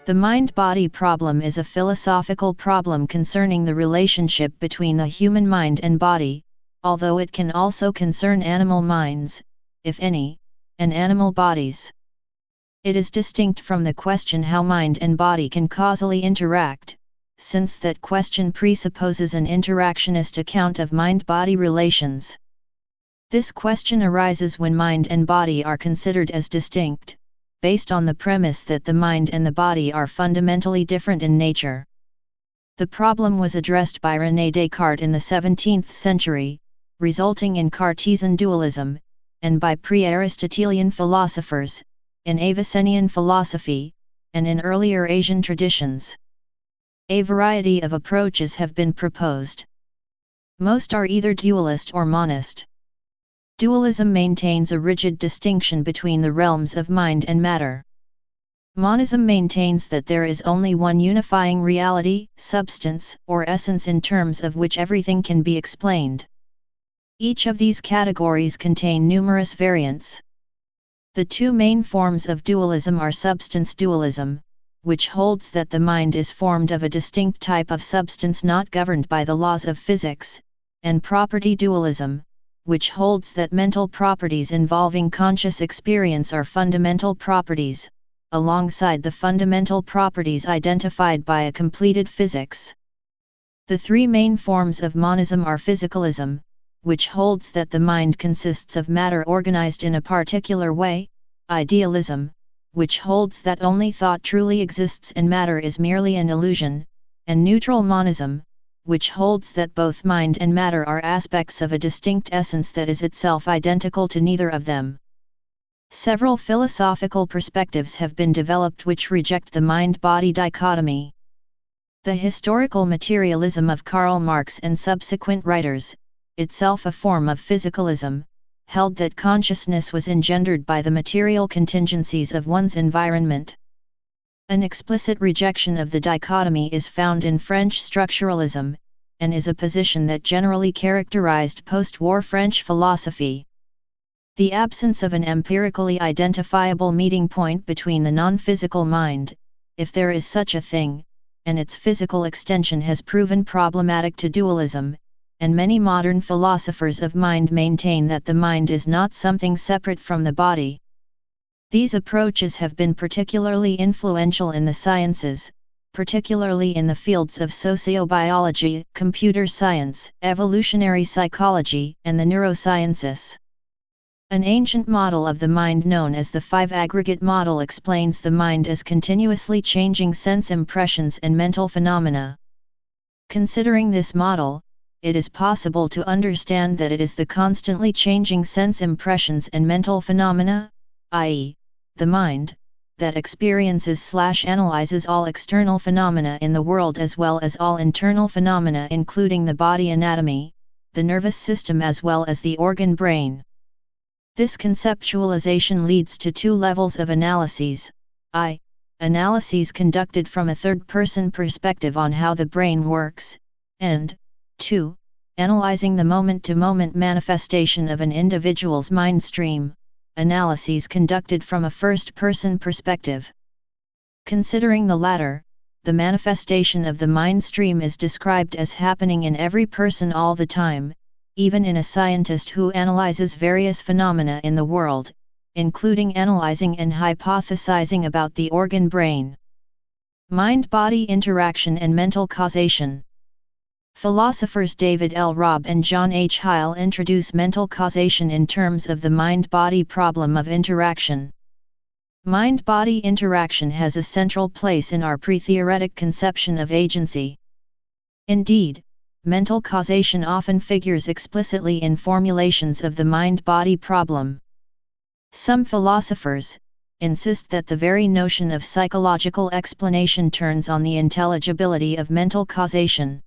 The mind-body problem is a philosophical problem concerning the relationship between the human mind and body, although it can also concern animal minds, if any, and animal bodies. It is distinct from the question how mind and body can causally interact, since that question presupposes an interactionist account of mind-body relations. This question arises when mind and body are considered as distinct, based on the premise that the mind and the body are fundamentally different in nature. The problem was addressed by René Descartes in the 17th century, resulting in Cartesian dualism, and by pre-Aristotelian philosophers, in Avicennian philosophy, and in earlier Asian traditions. A variety of approaches have been proposed. Most are either dualist or monist. Dualism maintains a rigid distinction between the realms of mind and matter. Monism maintains that there is only one unifying reality, substance, or essence in terms of which everything can be explained. Each of these categories contain numerous variants. The two main forms of dualism are substance dualism, which holds that the mind is formed of a distinct type of substance not governed by the laws of physics, and property dualism, which holds that mental properties involving conscious experience are fundamental properties, alongside the fundamental properties identified by a completed physics. The three main forms of monism are physicalism, which holds that the mind consists of matter organized in a particular way, idealism, which holds that only thought truly exists and matter is merely an illusion, and neutral monism, which holds that both mind and matter are aspects of a distinct essence that is itself identical to neither of them. Several philosophical perspectives have been developed which reject the mind-body dichotomy. The historical materialism of Karl Marx and subsequent writers, itself a form of physicalism, held that consciousness was engendered by the material contingencies of one's environment. An explicit rejection of the dichotomy is found in French structuralism, and is a position that generally characterized post-war French philosophy. The absence of an empirically identifiable meeting point between the non-physical mind, if there is such a thing, and its physical extension has proven problematic to dualism, and many modern philosophers of mind maintain that the mind is not something separate from the body. These approaches have been particularly influential in the sciences, particularly in the fields of sociobiology, computer science, evolutionary psychology, and the neurosciences. An ancient model of the mind known as the five aggregate model explains the mind as continuously changing sense impressions and mental phenomena. Considering this model, it is possible to understand that it is the constantly changing sense impressions and mental phenomena, i.e., the mind, that experiences/analyzes all external phenomena in the world as well as all internal phenomena including the body anatomy, the nervous system as well as the organ brain. This conceptualization leads to two levels of analyses, i. Analyses conducted from a third-person perspective on how the brain works, and 2. Analyzing the moment-to-moment manifestation of an individual's mind stream, analyses conducted from a first-person perspective. Considering the latter, the manifestation of the mind stream is described as happening in every person all the time, even in a scientist who analyzes various phenomena in the world, including analyzing and hypothesizing about the organ brain. Mind-body interaction and mental causation. Philosophers David L. Robb and John H. Heil introduce mental causation in terms of the mind-body problem of interaction. Mind-body interaction has a central place in our pre-theoretic conception of agency. Indeed, mental causation often figures explicitly in formulations of the mind-body problem. Some philosophers insist that the very notion of psychological explanation turns on the intelligibility of mental causation.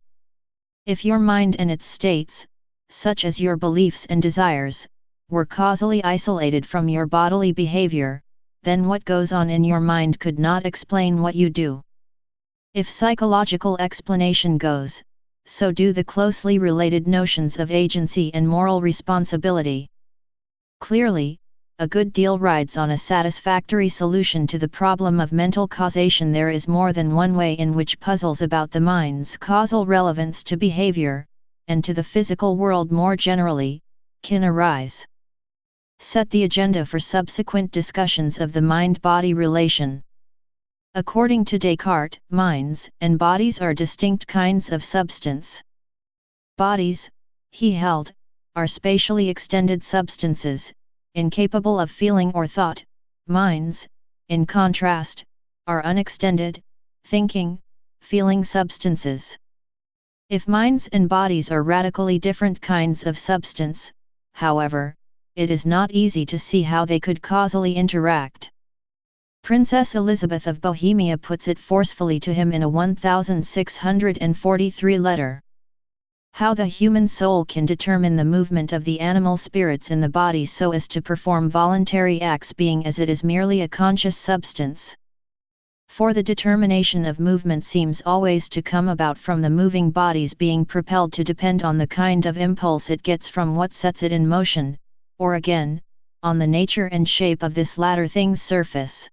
If your mind and its states, such as your beliefs and desires, were causally isolated from your bodily behavior, then what goes on in your mind could not explain what you do. If psychological explanation goes, so do the closely related notions of agency and moral responsibility. Clearly, a good deal rides on a satisfactory solution to the problem of mental causation. There is more than one way in which puzzles about the mind's causal relevance to behavior, and to the physical world more generally, can arise. Set the agenda for subsequent discussions of the mind-body relation. According to Descartes, minds and bodies are distinct kinds of substance. Bodies, he held, are spatially extended substances, incapable of feeling or thought. Minds, in contrast, are unextended, thinking, feeling substances. If minds and bodies are radically different kinds of substance, however, it is not easy to see how they could causally interact. Princess Elizabeth of Bohemia puts it forcefully to him in a 1643 letter. How the human soul can determine the movement of the animal spirits in the body so as to perform voluntary acts, being as it is merely a conscious substance. For the determination of movement seems always to come about from the moving body's being propelled to depend on the kind of impulse it gets from what sets it in motion, or again, on the nature and shape of this latter thing's surface.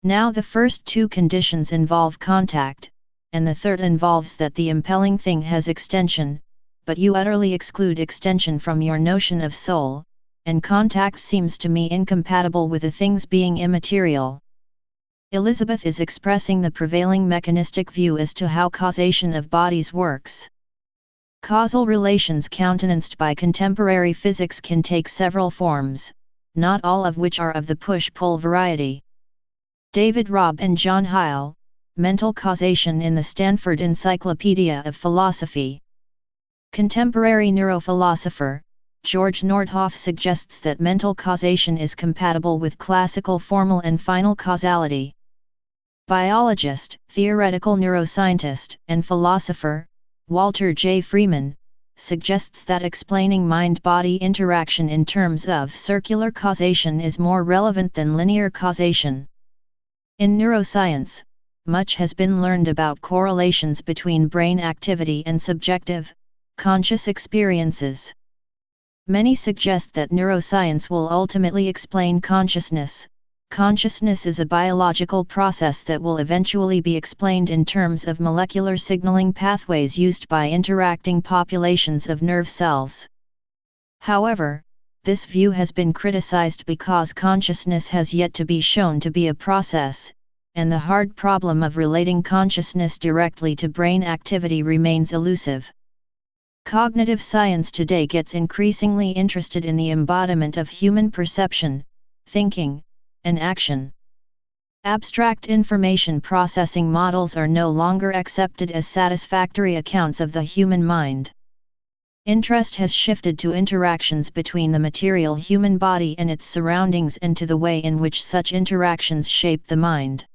Now the first two conditions involve contact, and the third involves that the impelling thing has extension, but you utterly exclude extension from your notion of soul, and contact seems to me incompatible with a thing's being immaterial. Elizabeth is expressing the prevailing mechanistic view as to how causation of bodies works. Causal relations countenanced by contemporary physics can take several forms, not all of which are of the push-pull variety. David Robb and John Heil, Mental Causation in the Stanford Encyclopedia of Philosophy. Contemporary neurophilosopher, George Nordhoff suggests that mental causation is compatible with classical formal and final causality. Biologist, theoretical neuroscientist, and philosopher, Walter J. Freeman, suggests that explaining mind-body interaction in terms of circular causation is more relevant than linear causation. In neuroscience, much has been learned about correlations between brain activity and subjective, conscious experiences. Many suggest that neuroscience will ultimately explain consciousness. Consciousness is a biological process that will eventually be explained in terms of molecular signaling pathways used by interacting populations of nerve cells. However, this view has been criticized because consciousness has yet to be shown to be a process, and the hard problem of relating consciousness directly to brain activity remains elusive. Cognitive science today gets increasingly interested in the embodiment of human perception, thinking, and action. Abstract information processing models are no longer accepted as satisfactory accounts of the human mind. Interest has shifted to interactions between the material human body and its surroundings and to the way in which such interactions shape the mind.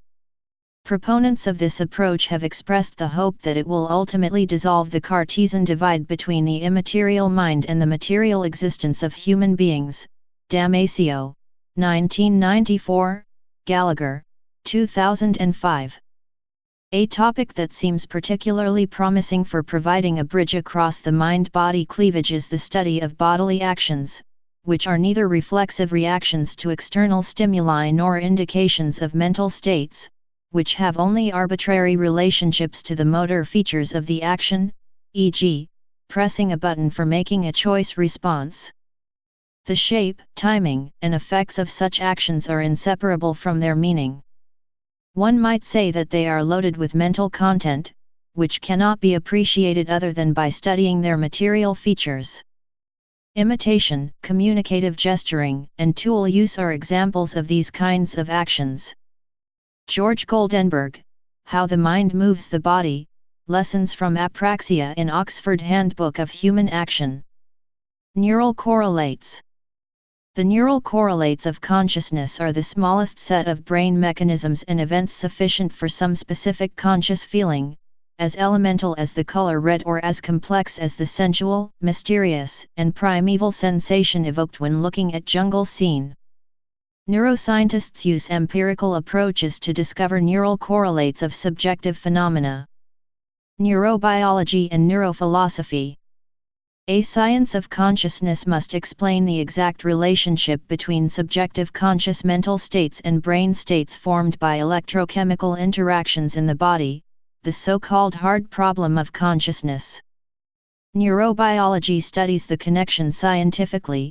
Proponents of this approach have expressed the hope that it will ultimately dissolve the Cartesian divide between the immaterial mind and the material existence of human beings. Damasio, 1994, Gallagher, 2005. A topic that seems particularly promising for providing a bridge across the mind-body cleavage is the study of bodily actions, which are neither reflexive reactions to external stimuli nor indications of mental states, which have only arbitrary relationships to the motor features of the action, e.g., pressing a button for making a choice response. The shape, timing, and effects of such actions are inseparable from their meaning. One might say that they are loaded with mental content, which cannot be appreciated other than by studying their material features. Imitation, communicative gesturing, and tool use are examples of these kinds of actions. George Goldenberg, How the Mind Moves the Body, Lessons from Apraxia in Oxford Handbook of Human Action. Neural correlates. The neural correlates of consciousness are the smallest set of brain mechanisms and events sufficient for some specific conscious feeling, as elemental as the color red or as complex as the sensual, mysterious, and primeval sensation evoked when looking at jungle scene. Neuroscientists use empirical approaches to discover neural correlates of subjective phenomena. Neurobiology and neurophilosophy. A science of consciousness must explain the exact relationship between subjective conscious mental states and brain states formed by electrochemical interactions in the body, the so-called hard problem of consciousness. Neurobiology studies the connection scientifically.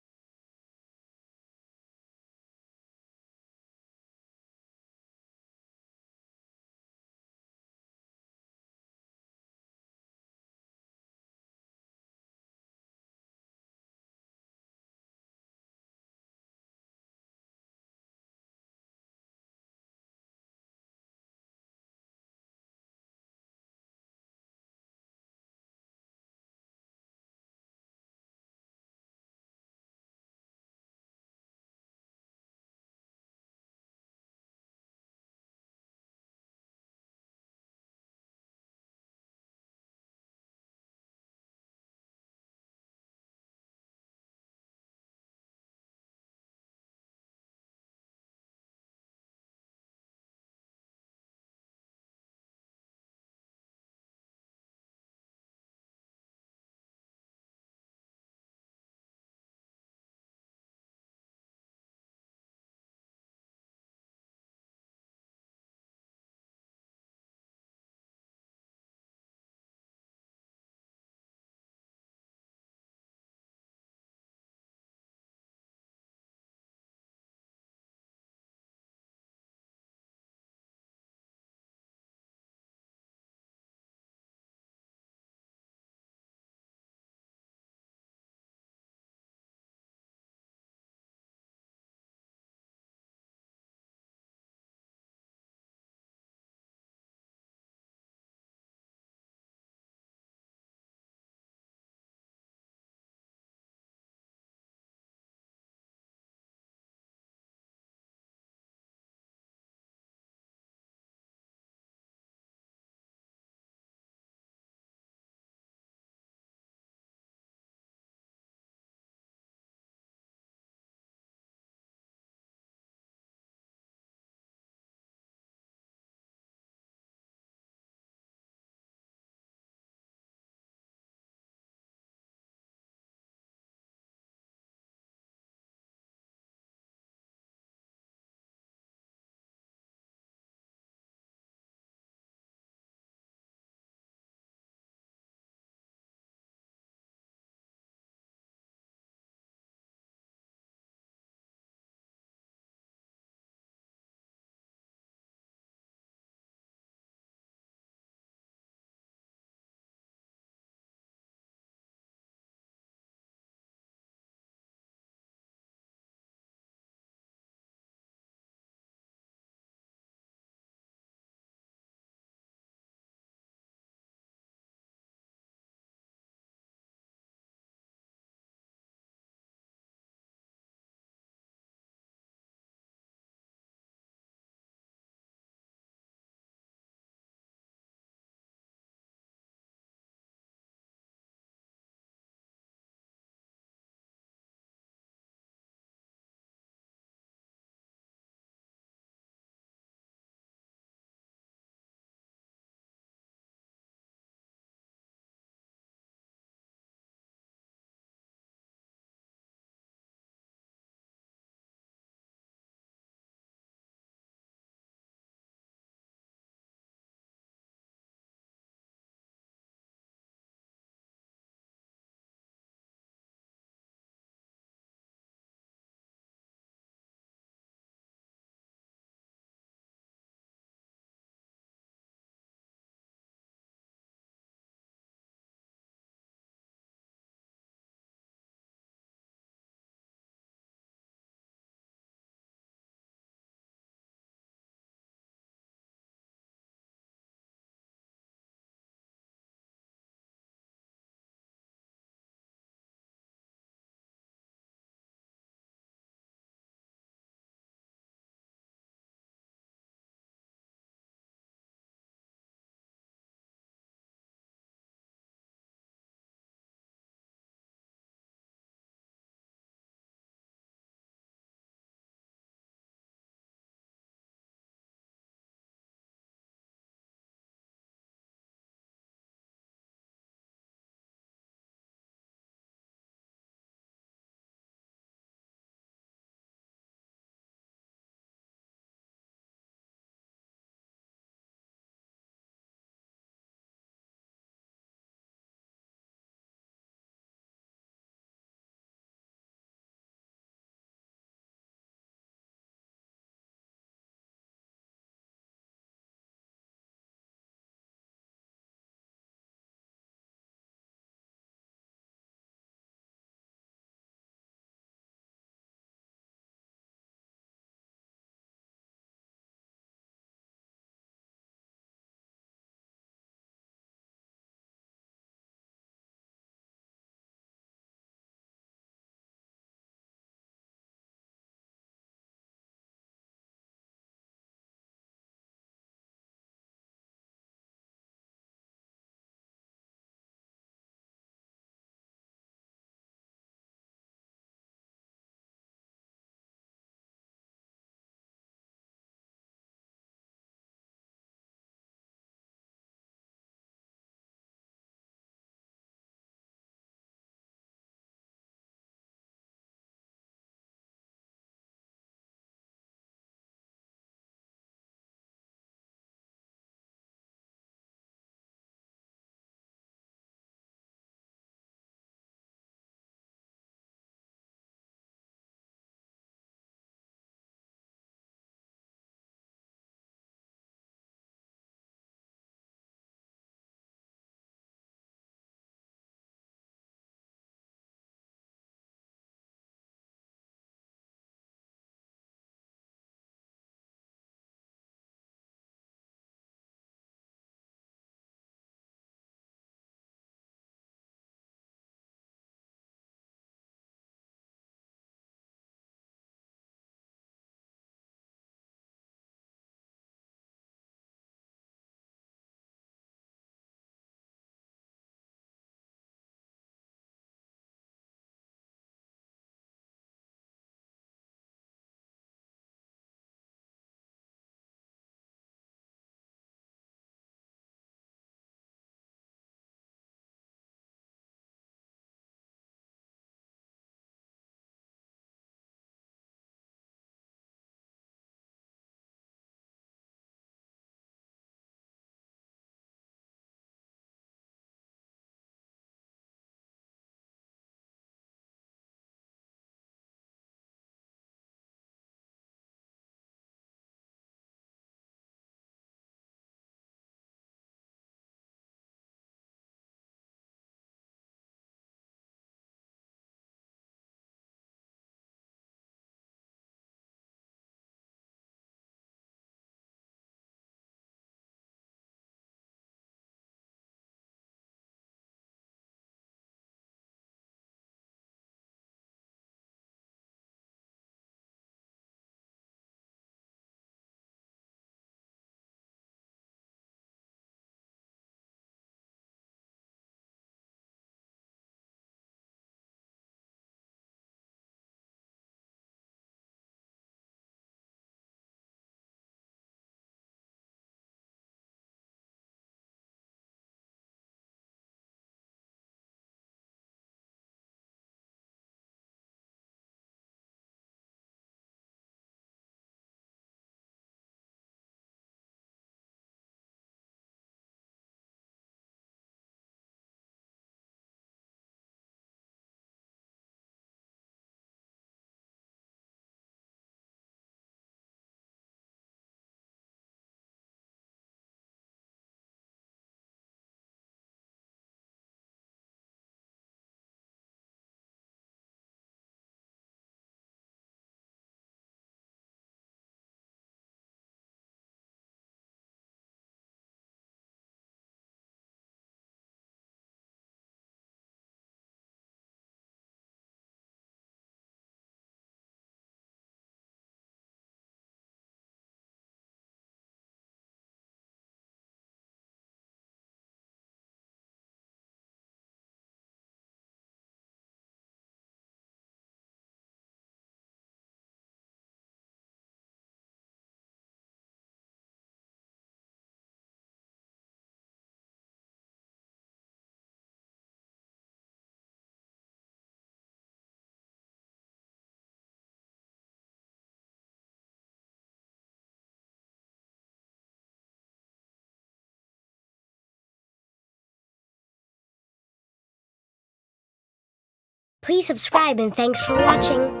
Please subscribe and thanks for watching.